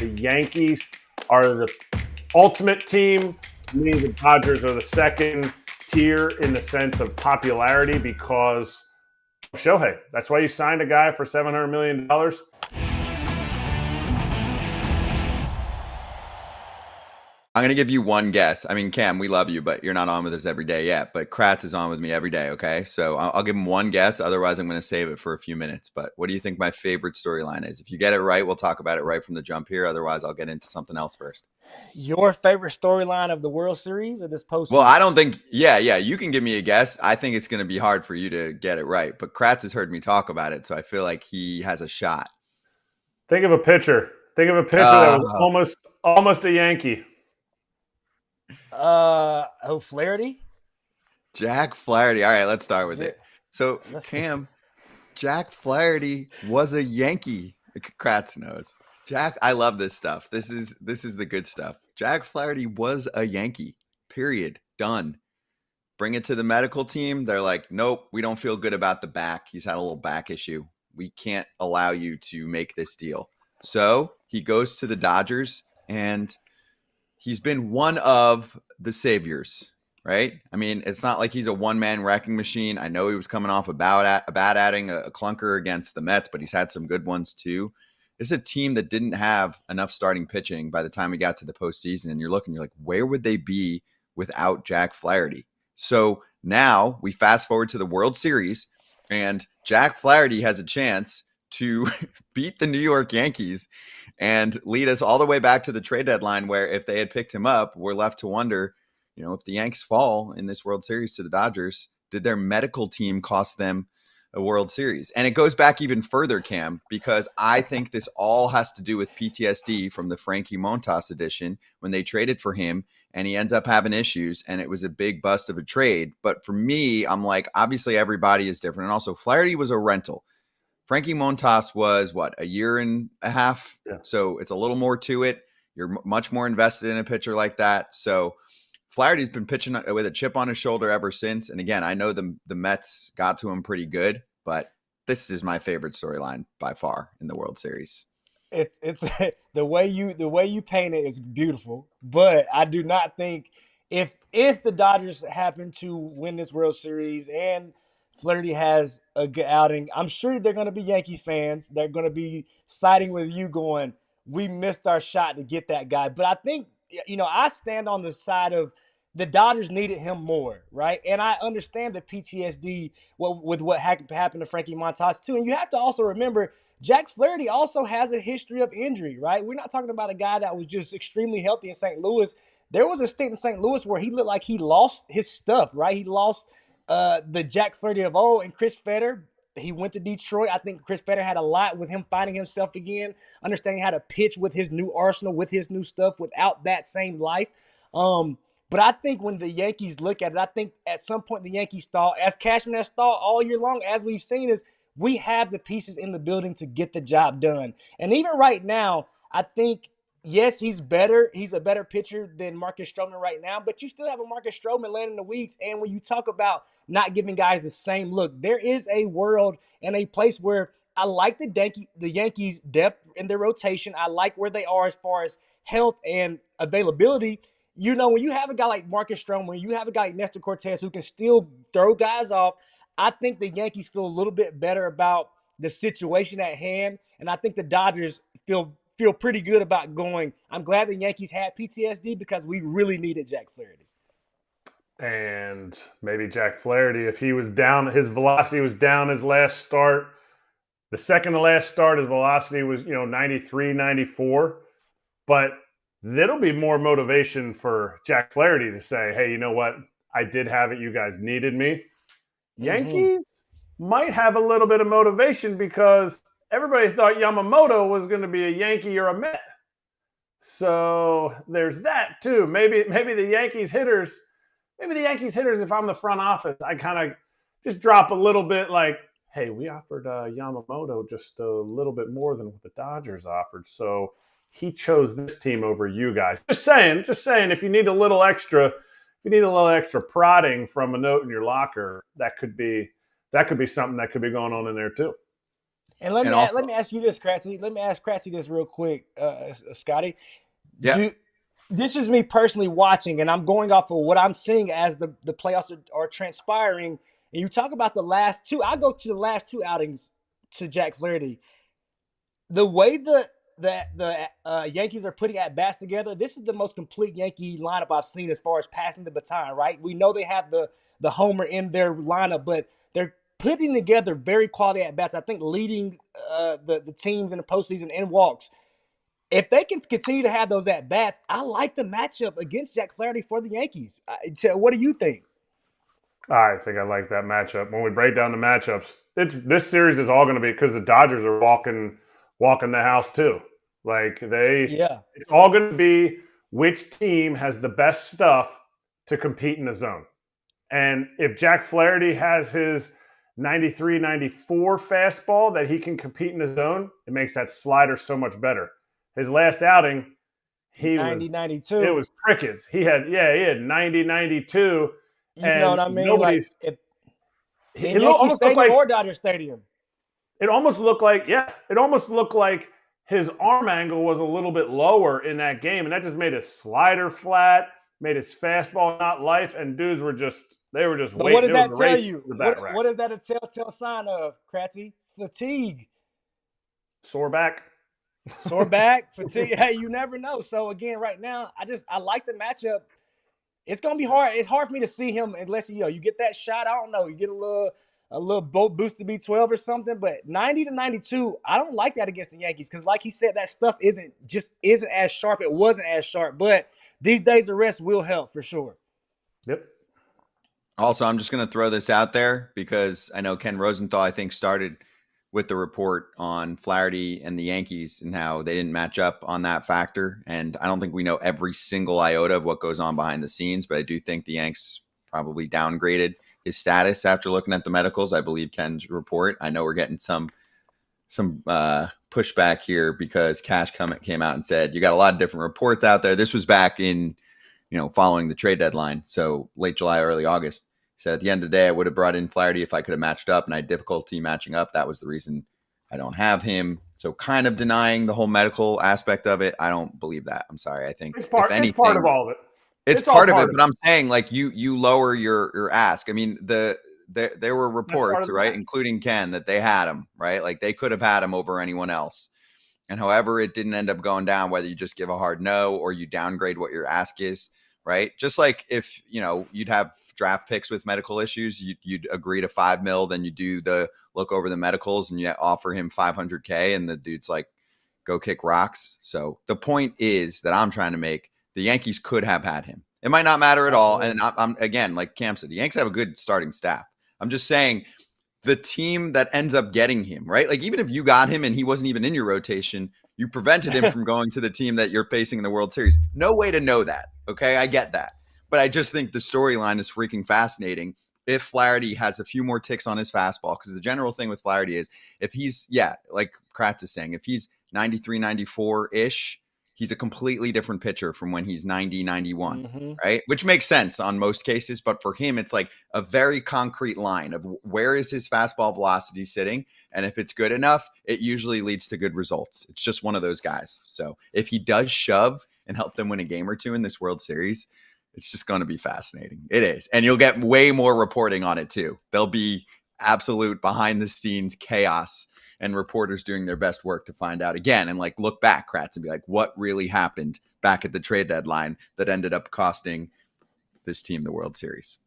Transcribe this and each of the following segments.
the Yankees are the ultimate team. To me, the Dodgers are the second tier in the sense of popularity because of Shohei. That's why you signed a guy for $700 million. I'm going to give you one guess. I mean, Cam, we love you, but you're not on with us every day yet. But Kratz is on with me every day, okay? So I'll give him one guess. Otherwise, I'm going to save it for a few minutes. But what do you think my favorite storyline is? If you get it right, we'll talk about it right from the jump here. Otherwise, I'll get into something else first. Your favorite storyline of the World Series or this Well, postseason? I don't think, yeah, you can give me a guess. I think it's going to be hard for you to get it right. But Kratz has heard me talk about it, so I feel like he has a shot. Think of a pitcher. Think of a pitcher that was almost a Yankee. Flaherty? Jack Flaherty. All right, let's start with it. So, Cam, Jack Flaherty was a Yankee. Kratz knows. Jack, I love this stuff. This is the good stuff. Jack Flaherty was a Yankee. Period. Done. Bring it to the medical team. They're like, nope, we don't feel good about the back. He's had a little back issue. We can't allow you to make this deal. So he goes to the Dodgers, and he's been one of the saviors, right? I mean, it's not like he's a one-man wrecking machine. I know he was coming off a bad outing, a clunker against the Mets, but he's had some good ones too. This is a team that didn't have enough starting pitching by the time we got to the postseason, and you're like, where would they be without Jack Flaherty? So now we fast forward to the World Series, and Jack Flaherty has a chance to beat the New York Yankees and lead us all the way back to the trade deadline, where if they had picked him up, we're left to wonder, if the Yanks fall in this World Series to the Dodgers, did their medical team cost them a World Series? And it goes back even further, Cam, because I think this all has to do with PTSD from the Frankie Montas edition when they traded for him and he ends up having issues and it was a big bust of a trade. But for me, I'm like, obviously everybody is different. And also Flaherty was a rental. Frankie Montas was a year and a half. Yeah. So it's a little more to it. You're much more invested in a pitcher like that. So Flaherty's been pitching with a chip on his shoulder ever since. And again, I know the Mets got to him pretty good, but this is my favorite storyline by far in the World Series. It's the way you paint it is beautiful, but I do not think if the Dodgers happen to win this World Series and Flaherty has a good outing, I'm sure they're going to be Yankees fans. They're going to be siding with you, going, "We missed our shot to get that guy." But I think I stand on the side of the Dodgers needed him more, right? And I understand the PTSD with what happened to Frankie Montas too. And you have to also remember, Jack Flaherty also has a history of injury, right? We're not talking about a guy that was just extremely healthy in St. Louis. There was a stint in St. Louis where he looked like he lost his stuff, right? He lost the Jack Flaherty of old, and Chris Fetter. He went to Detroit. I think Chris Fetter had a lot with him finding himself again, understanding how to pitch with his new arsenal, with his new stuff, without that same life. But I think when the Yankees look at it, I think at some point the Yankees thought, as Cashman has thought all year long, as we've seen, is we have the pieces in the building to get the job done. And even right now, I think, yes, he's better. He's a better pitcher than Marcus Stroman right now, but you still have a Marcus Stroman laying in the weeds. And when you talk about not giving guys the same look, there is a world and a place where I like the Yankees' depth in their rotation. I like where they are as far as health and availability. When you have a guy like Marcus Stroman, when you have a guy like Nestor Cortez who can still throw guys off, I think the Yankees feel a little bit better about the situation at hand. And I think the Dodgers feel pretty good about going, I'm glad the Yankees had PTSD because we really needed Jack Flaherty. And maybe Jack Flaherty, if he was down, his velocity was down his last start. The second to last start, his velocity was, 93, 94. But that'll be more motivation for Jack Flaherty to say, hey, you know what? I did have it. You guys needed me. Yankees might have a little bit of motivation because everybody thought Yamamoto was going to be a Yankee or a Met. So there's that too. Maybe the Yankees hitters, if I'm the front office, I kind of just drop a little bit like, hey, we offered Yamamoto just a little bit more than what the Dodgers offered. So he chose this team over you guys. Just saying, if you need a little extra prodding from a note in your locker, that could be something that could be going on in there too. And let And me also, let me ask you this, Kratzy. Let me ask Kratzy this real quick, Scotty. yeah, Do This is me personally watching, and I'm going off of what I'm seeing as the playoffs are transpiring. And you talk about the last two. I go to the last two outings to Jack Flaherty. The way the Yankees are putting at bats together, this is the most complete Yankee lineup I've seen as far as passing the baton. Right? We know they have the homer in their lineup, but they're putting together very quality at bats. I think leading the teams in the postseason in walks. If they can continue to have those at bats, I like the matchup against Jack Flaherty for the Yankees. So what do you think? I think I like that matchup. When we break down the matchups, this series is all going to be because the Dodgers are walking the house too. Like Yeah, it's all going to be which team has the best stuff to compete in the zone. And if Jack Flaherty has his 93, 94 fastball that he can compete in the zone, it makes that slider so much better. His last outing, he 90, was it 92. was crickets. He had 90, 92, You know what and I mean? Like nobody's if in it Yankee almost looked Stadium like or Dodger Stadium. it almost looked like yes, it almost looked like his arm angle was a little bit lower in that game, and that just made his slider flat, made his fastball not life, and dudes were just But what waiting. does It was that a tell race you? to the bat What rack. what is that a telltale sign of, Kratzy? Fatigue. Sore back. Sore back, fatigue. Hey, you never know. So again, right now, I like the matchup. It's gonna be hard. It's hard for me to see him unless you get that shot. I don't know. You get a little boat boost to B12 or something. But 90 to 92, I don't like that against the Yankees because, like he said, that stuff isn't as sharp. It wasn't as sharp. But these days of rest will help for sure. Yep. also, I'm just going to throw this out there because I know Ken Rosenthal, I think, started with the report on Flaherty and the Yankees and how they didn't match up on that factor. And I don't think we know every single iota of what goes on behind the scenes, but I do think the Yanks probably downgraded his status after looking at the medicals. I believe Ken's report. I know we're getting some pushback here because Cash came out and said you got a lot of different reports out there. This was back in following the trade deadline, so late July, early August. He said at the end of the day, I would have brought in Flaherty if I could have matched up, and I had difficulty matching up. That was the reason I don't have him. So kind of denying the whole medical aspect of it. I don't believe that. I'm sorry. I think It's if part. It's part of anything, all of it. it's It's all part of it, part of but it. I'm saying like you lower your ask. I mean, there were That's part reports, of the right, match. including Ken, that they had him, right? Like they could have had him over anyone else. And however it didn't end up going down, whether you just give a hard no or you downgrade what your ask is, right? Just like if, you'd have draft picks with medical issues, you'd agree to 5 mil, then you do the look over the medicals and you offer him 500K and the dude's like, go kick rocks. So the point is that I'm trying to make, the Yankees could have had him. It might not matter at all. And I'm again, like Cam said, the Yankees have a good starting staff. I'm just saying the team that ends up getting him, right? Like even if you got him and he wasn't even in your rotation, you prevented him from going to the team that you're facing in the World Series. No way to know that. Okay. I get that. But I just think the storyline is freaking fascinating. If Flaherty has a few more ticks on his fastball, because the general thing with Flaherty is if he's, like Kratz is saying, if he's 93, 94 ish, he's a completely different pitcher from when he's 90, 91, Mm-hmm. right? Which makes sense on most cases. But for him, it's like a very concrete line of where is his fastball velocity sitting. And if it's good enough, it usually leads to good results. It's just one of those guys. So if he does shove and help them win a game or two in this World Series, it's just going to be fascinating. It is. And you'll get way more reporting on it too. There'll be absolute behind the scenes chaos and reporters doing their best work to find out again and like look back, Kratz, and be like, what really happened back at the trade deadline that ended up costing this team the World Series?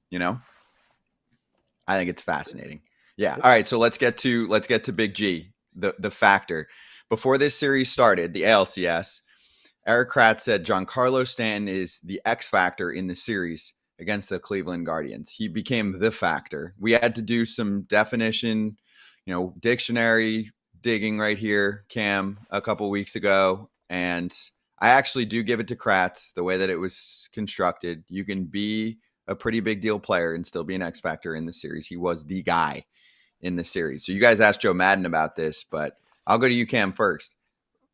I think it's fascinating. Yeah. All right. So let's get to Big G, the factor. Before this series started, the ALCS, Eric Kratz said Giancarlo Stanton is the X factor in the series against the Cleveland Guardians. He became the factor. We had to do some definition, dictionary digging right here, Cam, a couple weeks ago. And I actually do give it to Kratz the way that it was constructed. You can be a pretty big deal player and still be an X factor in the series. He was the guy in the series. So you guys asked Joe Madden about this, but I'll go to you, Cam, first.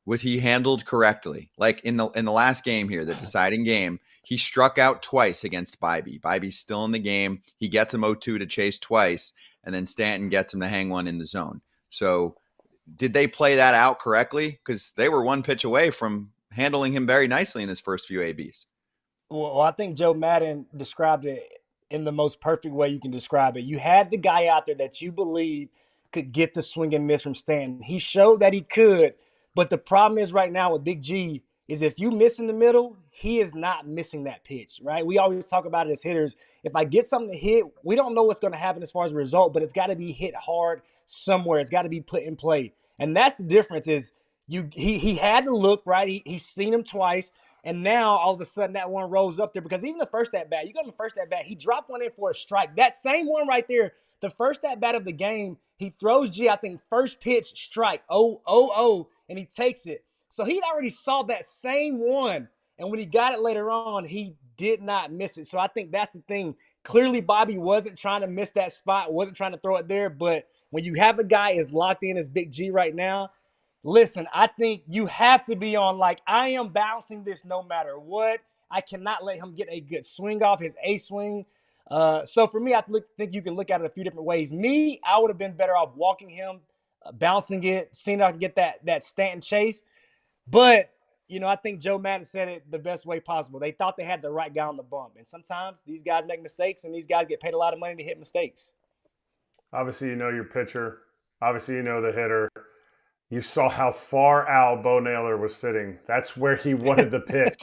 Was he handled correctly? Like in the last game here, the deciding game, he struck out twice against Bybee. Bybee's still in the game. He gets him 0-2 to chase twice, and then Stanton gets him to hang one in the zone. So did they play that out correctly? Because they were one pitch away from handling him very nicely in his first few ABs. Well, I think Joe Madden described it in the most perfect way you can describe it. You had the guy out there that you believe could get the swing and miss from Stanton. He showed that he could, but the problem is right now with Big G is if you miss in the middle, he is not missing that pitch, right? We always talk about it as hitters. If I get something to hit, we don't know what's going to happen as far as a result, but it's got to be hit hard somewhere. It's got to be put in play. And that's the difference is he had to look, right? He's seen him twice. And now all of a sudden that one rolls up there because even the first at bat, you got the first at bat, he dropped one in for a strike. That same one right there, the first at bat of the game, he throws G, I think first pitch strike, 0-0, and he takes it. So he'd already saw that same one. And when he got it later on, he did not miss it. So I think that's the thing. Clearly, Bobby wasn't trying to miss that spot, wasn't trying to throw it there. But when you have a guy as locked in as Big G right now, listen, I think you have to be on like, I am bouncing this no matter what. I cannot let him get a good swing off his A swing. So for me, think you can look at it a few different ways. Me, I would have been better off walking him, bouncing it, seeing if I can get that Stanton chase. But, I think Joe Madden said it the best way possible. They thought they had the right guy on the bump. And sometimes these guys make mistakes, and these guys get paid a lot of money to hit mistakes. Obviously, you know your pitcher. Obviously, you know the hitter. You saw how far out Bo Naylor was sitting. That's where he wanted the pitch.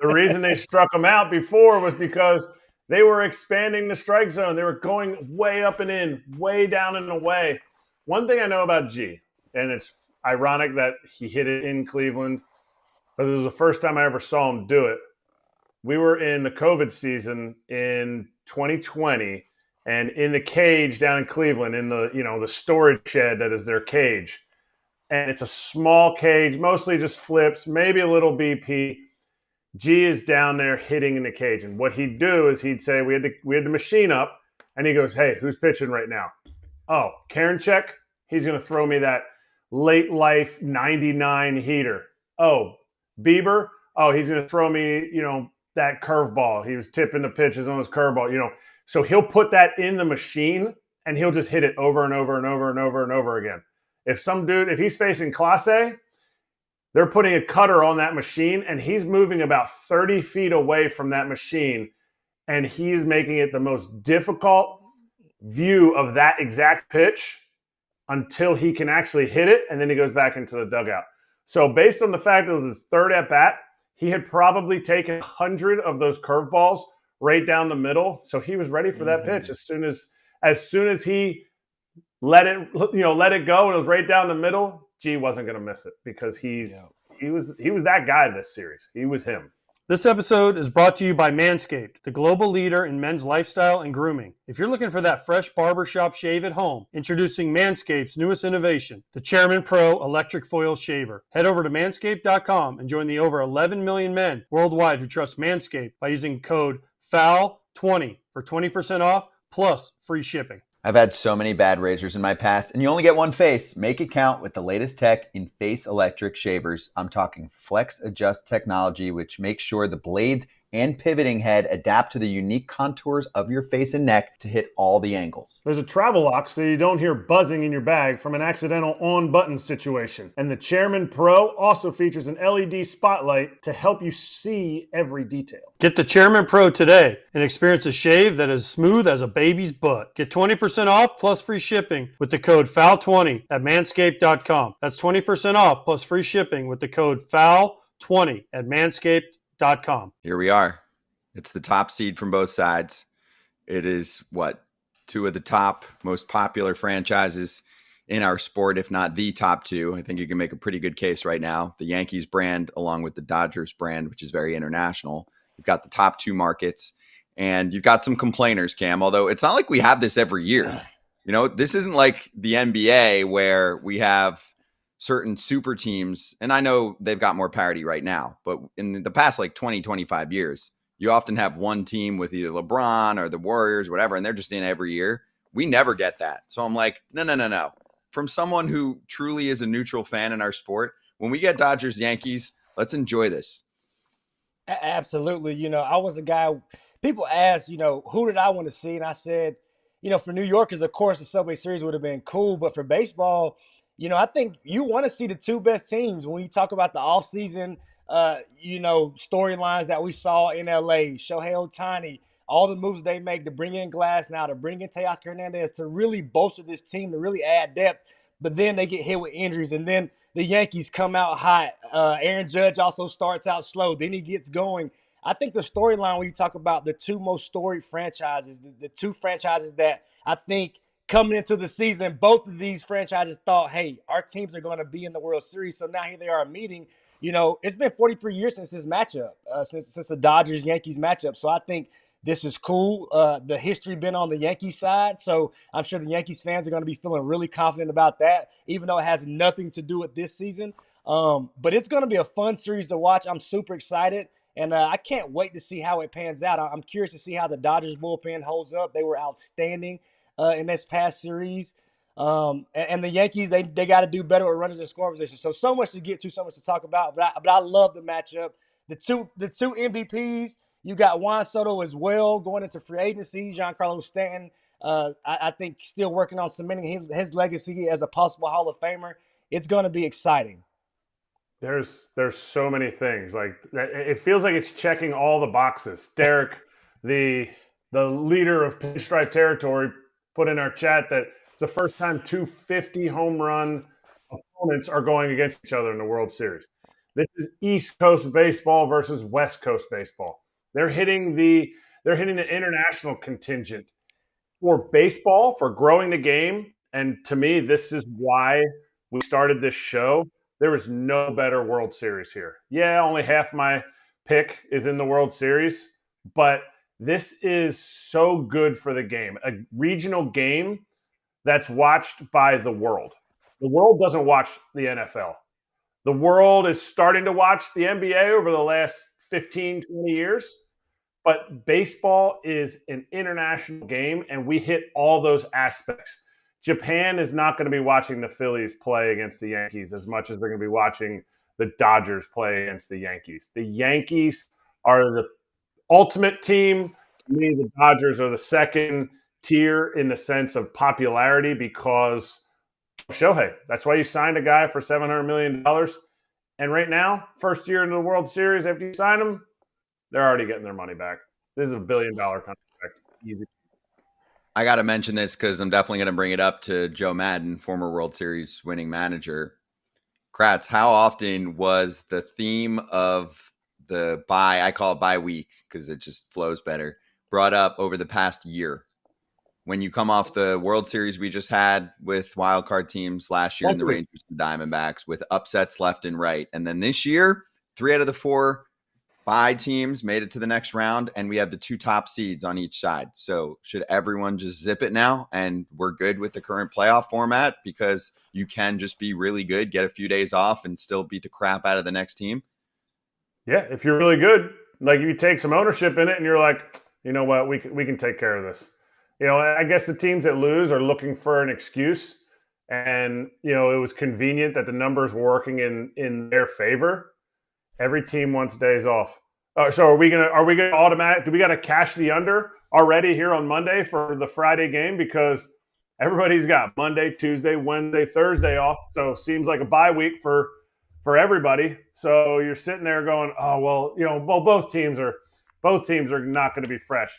The reason they struck him out before was because they were expanding the strike zone. They were going way up and in, way down and away. One thing I know about G, and it's ironic that he hit it in Cleveland, because it was the first time I ever saw him do it. We were in the COVID season in 2020, and in the cage down in Cleveland, in the storage shed that is their cage. And it's a small cage, mostly just flips, maybe a little BP. G is down there hitting in the cage. And what he'd do is he'd say, we had the machine up, and he goes, hey, who's pitching right now? Oh, Karinchak, he's going to throw me that late life 99 heater. Oh, Bieber, oh, he's going to throw me, that curveball. He was tipping the pitches on his curveball, So he'll put that in the machine, and he'll just hit it over and over and over and over and over again. If he's facing Class A, they're putting a cutter on that machine, and he's moving about 30 feet away from that machine, and he's making it the most difficult view of that exact pitch until he can actually hit it, and then he goes back into the dugout. So based on the fact that it was his third at-bat, he had probably taken 100 of those curveballs right down the middle, so he was ready for that pitch as soon as he let it go, and it was right down the middle. G wasn't going to miss it because he was that guy this series. He was him. This episode is brought to you by Manscaped, the global leader in men's lifestyle and grooming. If you're looking for that fresh barbershop shave at home, introducing Manscaped's newest innovation, the Chairman Pro Electric Foil Shaver. Head over to manscaped.com and join the over 11 million men worldwide who trust Manscaped by using code FOUL20 for 20% off plus free shipping. I've had so many bad razors in my past, and you only get one face. Make it count with the latest tech in face electric shavers. I'm talking Flex Adjust technology, which makes sure the blades and pivoting head adapt to the unique contours of your face and neck to hit all the angles. There's a travel lock so you don't hear buzzing in your bag from an accidental on-button situation. And the Chairman Pro also features an LED spotlight to help you see every detail. Get the Chairman Pro today and experience a shave that is smooth as a baby's butt. Get 20% off plus free shipping with the code FOUL20 at manscaped.com. That's 20% off plus free shipping with the code FOUL20 at manscaped.com. Here we are. It's the top seed from both sides. It is two of the top most popular franchises in our sport, if not the top two. I think you can make a pretty good case right now. The Yankees brand along with the Dodgers brand, which is very international. You've got the top two markets, and you've got some complainers, Cam, although it's not like we have this every year. This isn't like the NBA where we have certain super teams, and I know they've got more parity right now, but in the past 20, 25 years, you often have one team with either LeBron or the Warriors, whatever, and they're just in every year. We never get that. So I'm like, no. From someone who truly is a neutral fan in our sport, when we get Dodgers, Yankees, let's enjoy this. Absolutely. I was a guy, people ask, who did I want to see? And I said, for New Yorkers, of course, the Subway Series would have been cool, but for baseball, I think you want to see the two best teams when you talk about the offseason, storylines that we saw in LA, Shohei Ohtani, all the moves they make to bring in Glass now, to bring in Teoscar Hernandez, to really bolster this team, to really add depth. But then they get hit with injuries, and then the Yankees come out hot. Aaron Judge also starts out slow. Then he gets going. I think the storyline when you talk about the two most storied franchises, the two franchises that I think coming into the season, both of these franchises thought, hey, our teams are going to be in the World Series. So now here they are meeting. It's been 43 years since this matchup, since the Dodgers-Yankees matchup. So I think this is cool. The history been on the Yankees side, so I'm sure the Yankees fans are going to be feeling really confident about that, even though it has nothing to do with this season. But it's going to be a fun series to watch. I'm super excited, and I can't wait to see how it pans out. I'm curious to see how the Dodgers bullpen holds up. They were outstanding in this past series. And the Yankees, they got to do better with runners in scoring position. So much to get to, so much to talk about. But I love the matchup. The two MVPs. You got Juan Soto as well going into free agency. Giancarlo Stanton, I think, still working on cementing his legacy as a possible Hall of Famer. It's going to be exciting. There's so many things. Like, it feels like it's checking all the boxes. Derek, the leader of Pinstripe Territory, put in our chat that it's the first time 250 home run opponents are going against each other in the World Series. This is East Coast baseball versus West Coast baseball. They're hitting the international contingent for baseball, for growing the game. And to me, this is why we started this show. There is no better World Series here. Yeah, only half my pick is in the World Series, but this is so good for the game. A regional game that's watched by the world. The world doesn't watch the NFL. The world is starting to watch the NBA over the last 15, 20 years. But baseball is an international game, and we hit all those aspects. Japan is not going to be watching the Phillies play against the Yankees as much as they're going to be watching the Dodgers play against the Yankees. The Yankees are the ultimate team. To me, the Dodgers are the second tier in the sense of popularity because of Shohei. That's why you signed a guy for $700 million. And right now, first year into the World Series, after you sign him, they're already getting their money back. This is $1 billion contract. Easy. I got to mention this because I'm definitely going to bring it up to Joe Madden, former World Series winning manager. Kratz, how often was the theme of the bye, I call it bye week because it just flows better, brought up over the past year? When you come off the World Series we just had with wildcard teams last year in the Rangers and Diamondbacks with upsets left and right. And then this year, 3 out of the 4 bye teams made it to the next round, and we have the 2 top seeds on each side. So should everyone just zip it now and we're good with the current playoff format because you can just be really good, get a few days off, and still beat the crap out of the next team? Yeah, if you're really good, like if you take some ownership in it and you're like, you know what, we can take care of this. I guess the teams that lose are looking for an excuse, and it was convenient that the numbers were working in their favor. Every team wants days off. So are we gonna automatic? Do we got to cash the under already here on Monday for the Friday game because everybody's got Monday, Tuesday, Wednesday, Thursday off? So it seems like a bye week for everybody. So you're sitting there going, oh well, both teams are not going to be fresh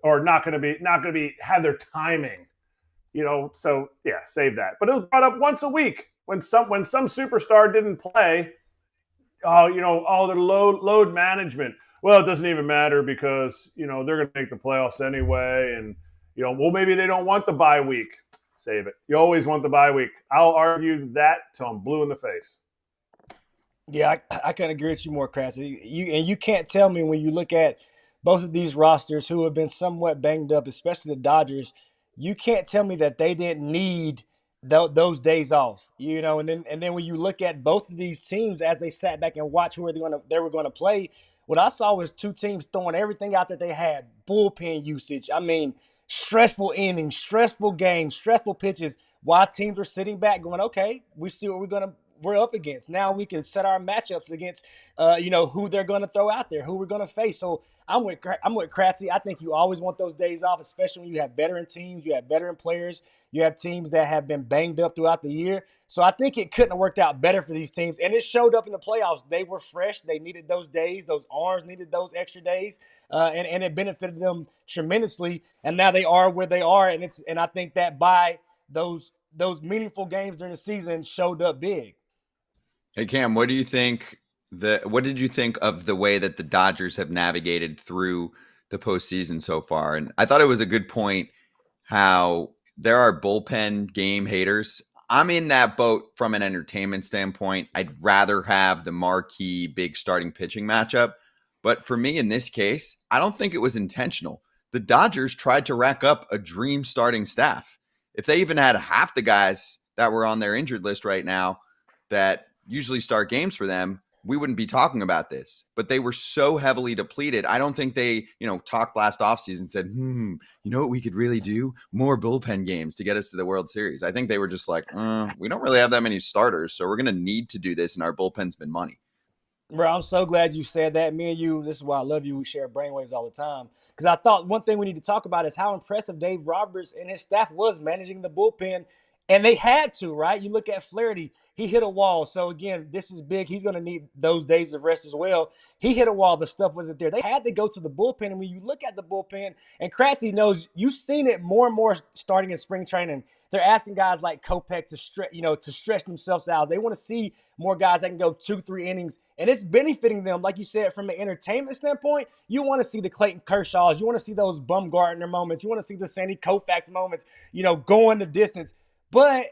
or not going to be have their timing. So yeah, save that. But it was brought up once a week when some superstar didn't play. The load management. Well, it doesn't even matter because, they're going to make the playoffs anyway. And, maybe they don't want the bye week. Save it. You always want the bye week. I'll argue that till I'm blue in the face. Yeah, I couldn't agree with you more, Kratz. You can't tell me when you look at both of these rosters who have been somewhat banged up, especially the Dodgers, you can't tell me that they didn't need those days off, and then when you look at both of these teams as they sat back and watched who they were going to play, what I saw was 2 teams throwing everything out that they had. Bullpen usage. I mean, stressful innings, stressful games, stressful pitches. While teams were sitting back going, okay, we see what we're we're up against. Now we can set our matchups against, who they're going to throw out there, who we're going to face. So I'm with Kratzy. I think you always want those days off, especially when you have veteran teams, you have veteran players, you have teams that have been banged up throughout the year. So I think it couldn't have worked out better for these teams. And it showed up in the playoffs. They were fresh. They needed those days. Those arms needed those extra days. And it benefited them tremendously. And now they are where they are. And I think that by those meaningful games during the season showed up big. Hey, Cam, what did you think of the way that the Dodgers have navigated through the postseason so far? And I thought it was a good point how there are bullpen game haters. I'm in that boat from an entertainment standpoint. I'd rather have the marquee big starting pitching matchup. But for me in this case, I don't think it was intentional. The Dodgers tried to rack up a dream starting staff. If they even had half the guys that were on their injured list right now that usually start games for them, we wouldn't be talking about this. But they were so heavily depleted. I don't think they, talked last offseason and said, you know what we could really do? More bullpen games to get us to the World Series. I think they were just like, we don't really have that many starters, so we're going to need to do this, and our bullpen's been money. Bro, I'm so glad you said that. Me and you, this is why I love you. We share brainwaves all the time. Because I thought one thing we need to talk about is how impressive Dave Roberts and his staff was managing the bullpen. And they had to, right? You look at Flaherty, he hit a wall. So, again, this is big. He's going to need those days of rest as well. He hit a wall. The stuff wasn't there. They had to go to the bullpen. And when you look at the bullpen, and Kratzy knows, you've seen it more and more starting in spring training. They're asking guys like Kopech to stretch themselves out. They want to see more guys that can go 2-3 innings, and it's benefiting them. Like you said, from an entertainment standpoint, you want to see the Clayton Kershaws. You want to see those Bumgarner moments. You want to see the Sandy Koufax moments, going the distance. But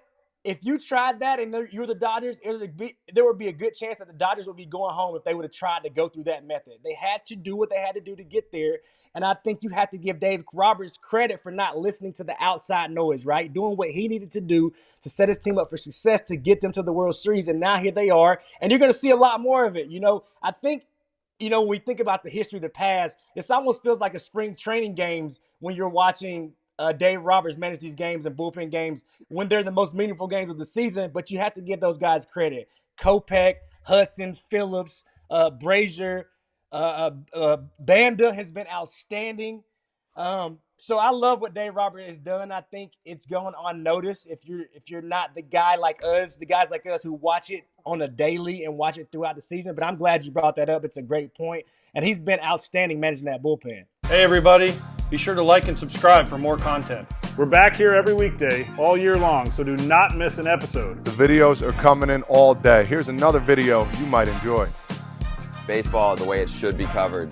if you tried that and you're the Dodgers, there would be a good chance that the Dodgers would be going home if they would have tried to go through that method. They had to do what they had to do to get there. And I think you have to give Dave Roberts credit for not listening to the outside noise, right? Doing what he needed to do to set his team up for success to get them to the World Series. And now here they are. And you're going to see a lot more of it. I think, when we think about the history of the past, it almost feels like a spring training games when you're watching Dave Roberts manage these games and bullpen games when they're the most meaningful games of the season. But you have to give those guys credit. Kopech, Hudson, Phillips, Brazier, Banda has been outstanding. So I love what Dave Roberts has done. I think it's going unnoticed if you're not the guys like us who watch it on a daily and watch it throughout the season. But I'm glad you brought that up. It's a great point. And he's been outstanding managing that bullpen. Hey, everybody. Be sure to like and subscribe for more content. We're back here every weekday, all year long, so do not miss an episode. The videos are coming in all day. Here's another video you might enjoy. Baseball the way it should be covered.